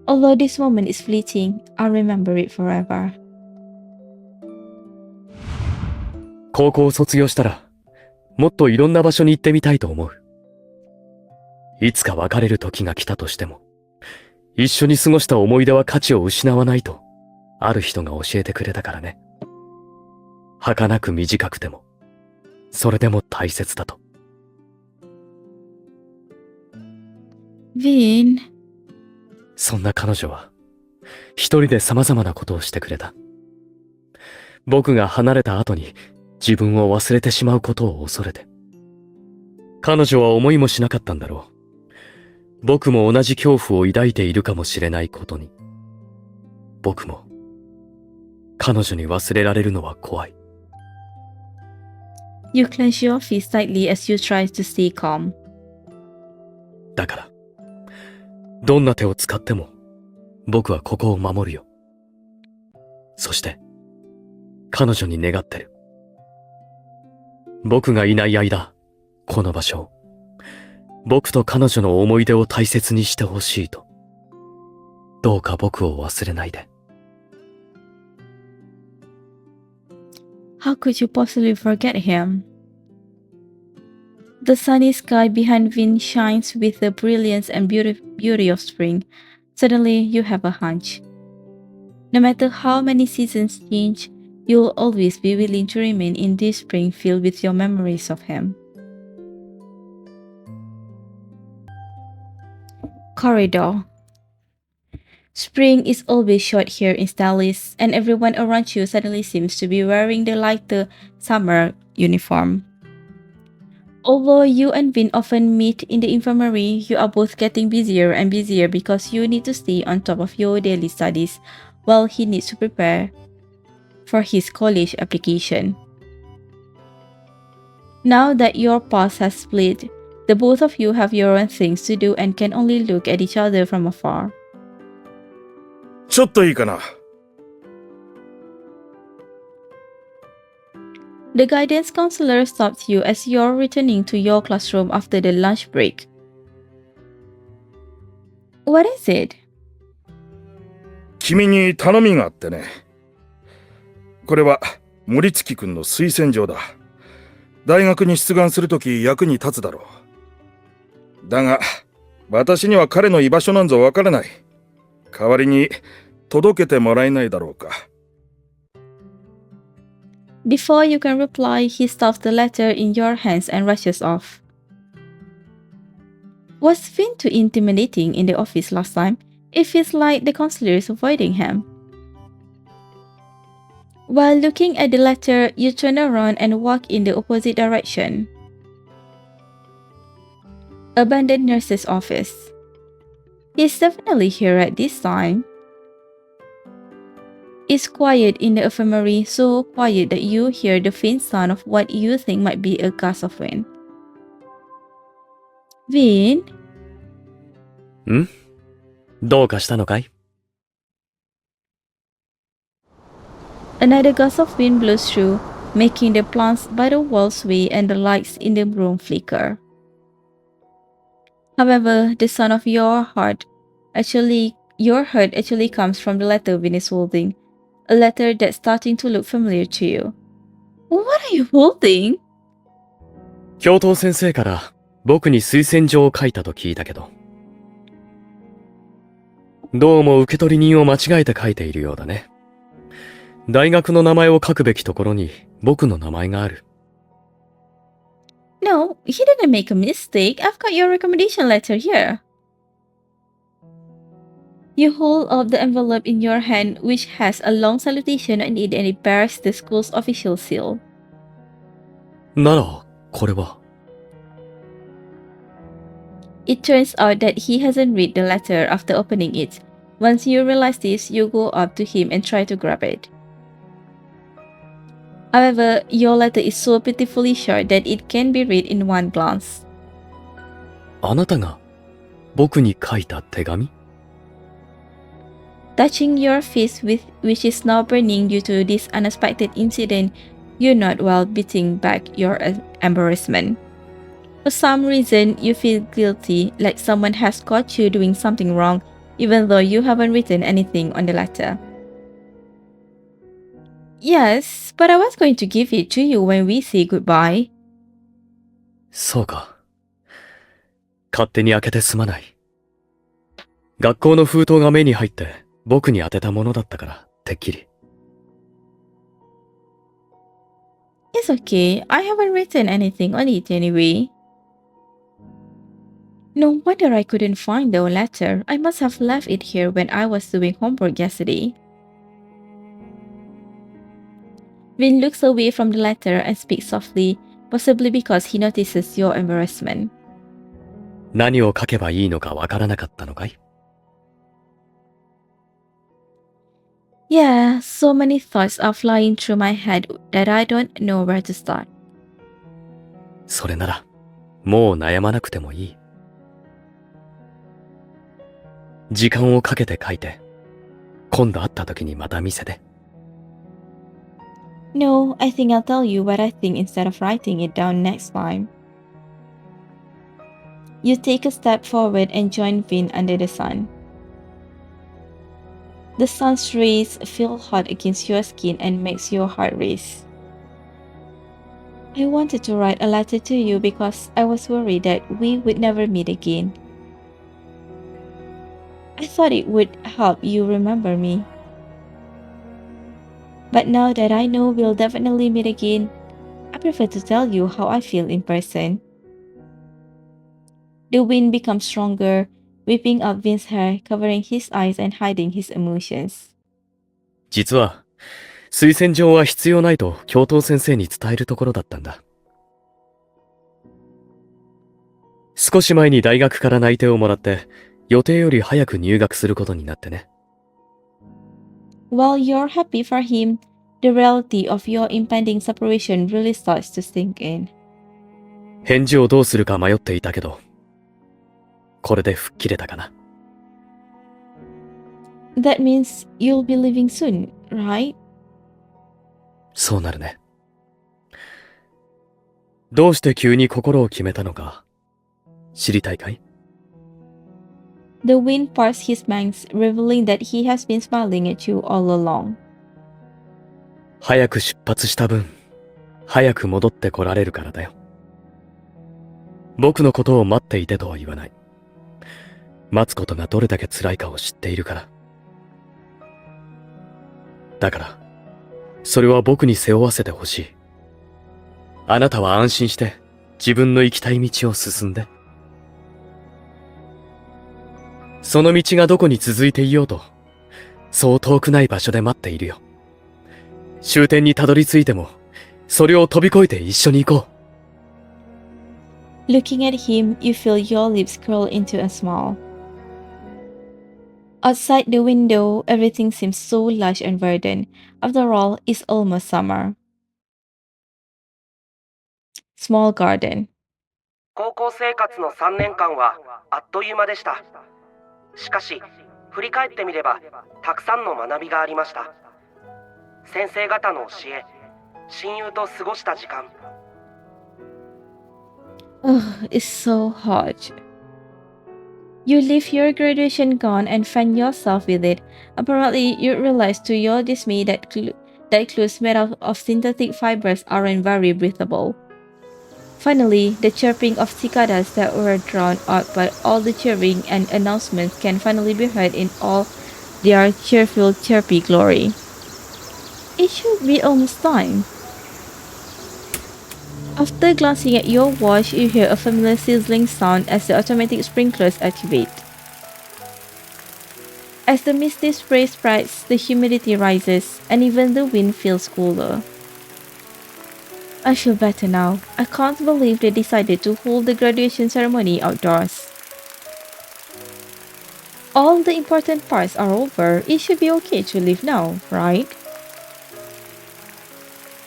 [SPEAKER 2] Although this moment is fleeting, I'll remember it forever.
[SPEAKER 1] 高校を卒業したら、もっといろんな場所に行ってみたいと思う。いつか別れる時が来たとしても、一緒に過ごした思い出は価値を失わないと、ある人が教えてくれたからね。儚く短くても、それでも大切だと。
[SPEAKER 2] Vyn,
[SPEAKER 1] そんな彼女は、一人で様々なことをしてくれた。僕が離れた後に自分を忘れてしまうことを恐れて。彼女は思いもしなかったんだろう。僕も同じ恐怖を抱いているかもしれないことに。僕も、彼女に忘れられるのは怖い。
[SPEAKER 2] you clench your fist tightly as you try to stay calm.
[SPEAKER 1] だから、どんな手を使っても、僕はここを守るよ。そして、彼女に願ってる。僕がいない間、この場所を、僕と彼女の思い出を大切にしてほしいと。どうか僕を忘れないで。
[SPEAKER 2] How could you possibly forget him? The sunny sky behind Vyn shines with the brilliance and beauty of spring. Suddenly, you have a hunch. No matter how many seasons change, you'll always be willing to remain in this spring filled with your memories of him. Corridor. Spring is always short here in Stalis, and everyone around you suddenly seems to be wearing the lighter summer uniform. Although you and Vyn often meet in the infirmary, you are both getting busier and busier because you need to stay on top of your daily studies while he needs to prepare for his college application. Now that your paths have split, the both of you have your own things to do and can only look at each other from afar.
[SPEAKER 3] ちょっといいかな。
[SPEAKER 2] The guidance counselor stops you as you're returning to your classroom after the lunch break. What is it?
[SPEAKER 3] 君に頼みがあってね。これは森月くんの推薦状だ。大学に出願するとき役に立つだろう。だが、私には彼の居場所なんぞわからない。代わりに届けてもらえないだろうか。
[SPEAKER 2] Before you can reply, he stuffs the letter in your hands and rushes off. Was Vyn too intimidating in the office last time? It feels like the counselor is avoiding him. While looking at the letter, you turn around and walk in the opposite direction. Abandoned nurse's office. He's definitely here at this time. It's quiet in the infirmary, so quiet that you hear the faint sound of what you think might be a gust of wind. Vyn?
[SPEAKER 1] ん？どうかしたのかい？
[SPEAKER 2] Another gust of wind blows through, making the plants by the wall sway and the lights in the room flicker. However, the sound of your hurt actually comes from the letter Vyn is holding, a letter that's starting to look familiar to you. What are you holding?
[SPEAKER 1] 教頭先生から僕に推薦状を書いたと聞いたけど。どうも受取人を間違えて書いているようだね。大学の名前を書くべきところに僕の名前がある。
[SPEAKER 2] No, he didn't make a mistake. I've got your recommendation letter here. You hold up the envelope in your hand, which has a long salutation on it and it bears the school's official seal.
[SPEAKER 1] なら、これは。
[SPEAKER 2] It turns out that he hasn't read the letter after opening it. Once you realize this, you go up to him and try to grab it. However, your letter is so pitifully short that it can be read in one glance.
[SPEAKER 1] あなたが僕に書いた手紙？
[SPEAKER 2] Touching your face, which is now burning due to this unexpected incident, you nod while beating back your embarrassment. For some reason, you feel guilty, like someone has caught you doing something wrong, even though you haven't written anything on the letter. Yes, but I was going to give it to you when we say goodbye.
[SPEAKER 1] そうか。勝手に開けてすまない。学校の封筒が目に入って僕に当てたものだったから、てっきり。
[SPEAKER 2] It's okay, I haven't written anything on it anyway. No wonder I couldn't find the letter. I must have left it here when I was doing homework yesterday. Vyn looks away from the letter and speaks softly, possibly because he notices your embarrassment.
[SPEAKER 1] 何を書けばいいのかわからなかったのかい？
[SPEAKER 2] Yeah, so many thoughts are flying through my head that I don't know where to start.
[SPEAKER 1] それなら、もう悩まなくてもいい。時間をかけて書いて、今度会った時にまた見せて。
[SPEAKER 2] No, I think I'll tell you what I think instead of writing it down next time. You take a step forward and join Vyn under the sun. The sun's rays feel hot against your skin and makes your heart race. I wanted to write a letter to you because I was worried that we would never meet again. I thought it would help you remember me. But now that I know we'll definitely meet again, I prefer to tell you how I feel in person. The wind becomes stronger, whipping up Vyn's hair, covering his eyes and hiding his emotions.
[SPEAKER 1] 実は、推薦状は必要ないと教頭先生に伝えるところだったんだ。少し前に大学から内定をもらって、予定より早く入学することになってね。
[SPEAKER 2] While you're happy for him, the reality of your impending separation really starts to sink in.
[SPEAKER 1] 返事をどうするか迷っていたけど、これで吹っ切れたかな。
[SPEAKER 2] That means you'll be leaving soon, right?
[SPEAKER 1] そうなるね。どうして急に心を決めたのか知りたいかい？
[SPEAKER 2] The wind parts his bangs, revealing that he has been smiling at you all along.
[SPEAKER 1] 早く出発した分、早く戻ってこられるからだよ。僕のことを待っていてとは言わない。待つことがどれだけ辛いかを知っているから。だから、それは僕に背負わせてほしい。あなたは安心して自分の行きたい道を進んで。その道がどこに続いていようと、そう遠くない場所で待っているよ。終点にたどり着いても、それを飛び越えて一緒に行こ
[SPEAKER 2] う。Looking at him, you feel your lips curl into a smile. Outside the window, everything seems so lush and verdant. After all, it's almost summer. Small garden.
[SPEAKER 7] 高校生活の3年間はあっという間でした。しかし、振り返ってみれば、たくさんの学びがありました。先生方の教え、親友と過ごした時間。
[SPEAKER 2] Oh, it's so hot. You leave your graduation gown and find yourself with it. Apparently, you realize to your dismay that clothes made out of synthetic fibers aren't very breathable. Finally, the chirping of cicadas that were drowned out by all the cheering and announcements can finally be heard in all their cheerful, chirpy glory. It should be almost time. After glancing at your watch, you hear a familiar sizzling sound as the automatic sprinklers activate. As the misty spray spreads, the humidity rises, and even the wind feels cooler. I feel better now. I can't believe they decided to hold the graduation ceremony outdoors. All the important parts are over. It should be okay to leave now, right?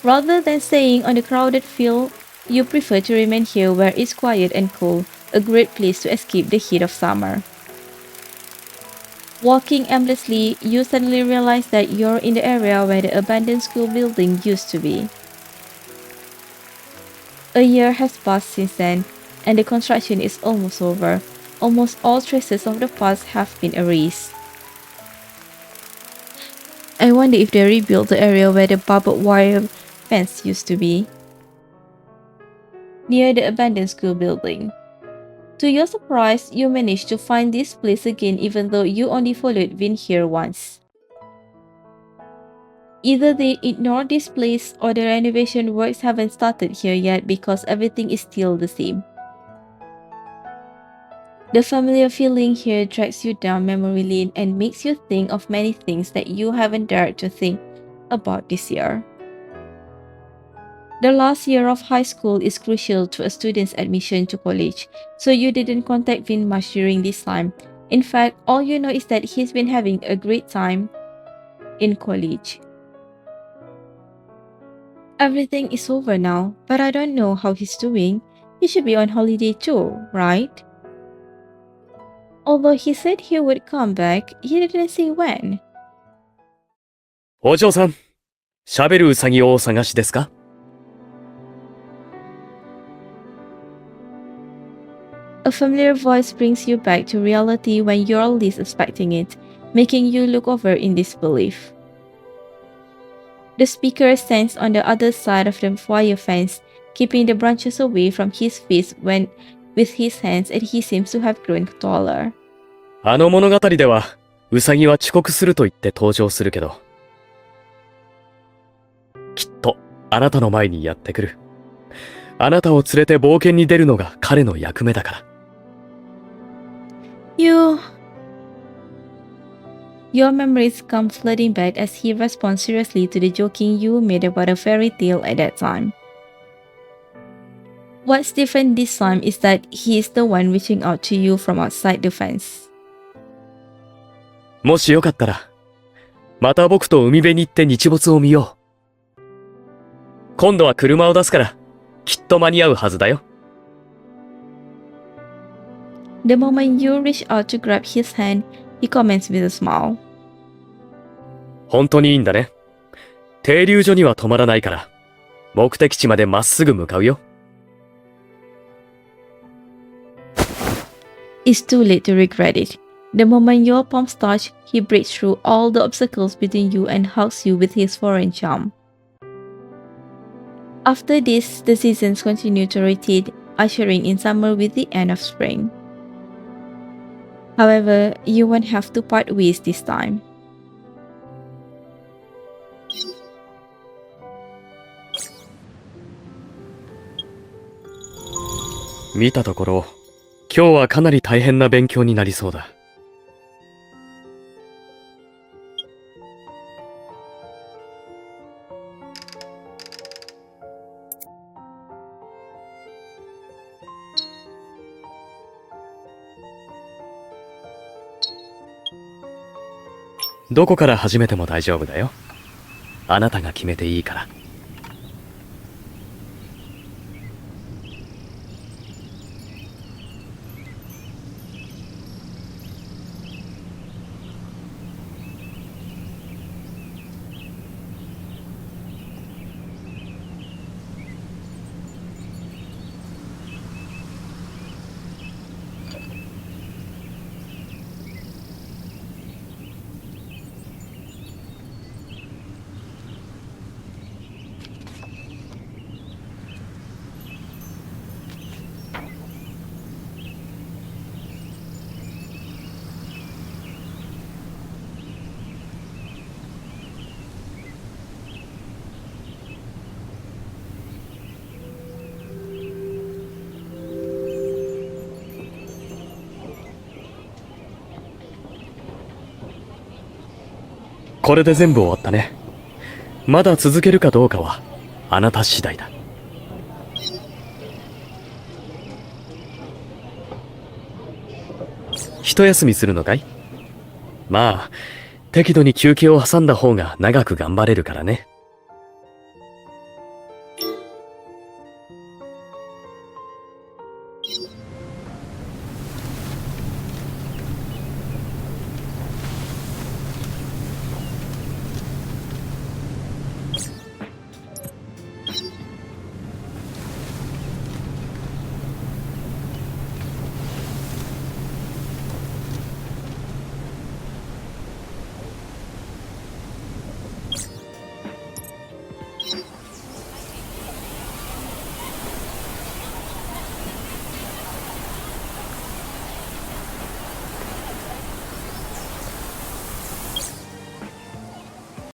[SPEAKER 2] Rather than staying on the crowded field, you prefer to remain here where it's quiet and cool, a great place to escape the heat of summer. Walking aimlessly, you suddenly realize that you're in the area where the abandoned school building used to be. A year has passed since then, and the construction is almost over. Almost all traces of the past have been erased. I wonder if they rebuilt the area where the barbed wire fence used to be, near the abandoned school building. To your surprise, you managed to find this place again even though you only followed Vyn here once. Either they ignored this place or the renovation works haven't started here yet because everything is still the same. The familiar feeling here drags you down memory lane and makes you think of many things that you haven't dared to think about this year. The last year of high school is crucial to a student's admission to college, so you didn't contact Vyn much during this time. In fact, all you know is that he's been having a great time in college. Everything is over now, but I don't know how he's doing. He should be on holiday too, right? Although he said he would come back, he didn't say when.
[SPEAKER 1] お嬢さん、喋るウサギをお探しですか？
[SPEAKER 2] A familiar voice brings you back to reality when you're least expecting it, making you look over in disbelief. The speaker stands on the other side of the wire fence, keeping the branches away from his face with his hands, and he seems to have grown taller.
[SPEAKER 1] あの物語では、ウサギは遅刻すると言って登場するけど、きっとあなたの前にやってくる。あなたを連れて冒険に出るのが彼の役目だから。
[SPEAKER 2] Your memories come flooding back as he responds seriously to the joking you made about a fairy tale at that time. What's different this time is that he is the one reaching out to you from outside the fence.
[SPEAKER 1] もしよかったら、また僕と海辺に行って日没を見よう。今度は車を出すから、きっと間に合うはずだよ。
[SPEAKER 2] The moment you reach out to grab his hand, he comments with a smile.
[SPEAKER 1] 本当にいいんだね。停留所には止まらないから、目的地までまっすぐ向かうよ。
[SPEAKER 2] It's too late to regret it. The moment your palms touch, he breaks through all the obstacles between you and hugs you with his foreign charm. After this, the seasons continue to rotate, ushering in summer with the end of spring. However, you won't have to part ways this time.
[SPEAKER 1] 見たところ、今日はかなり大変な勉強になりそうだ。どこから始めても大丈夫だよ。あなたが決めていいから。これで全部終わったね。まだ続けるかどうかはあなた次第だ。一休みするのかい？まあ、適度に休憩を挟んだ方が長く頑張れるからね。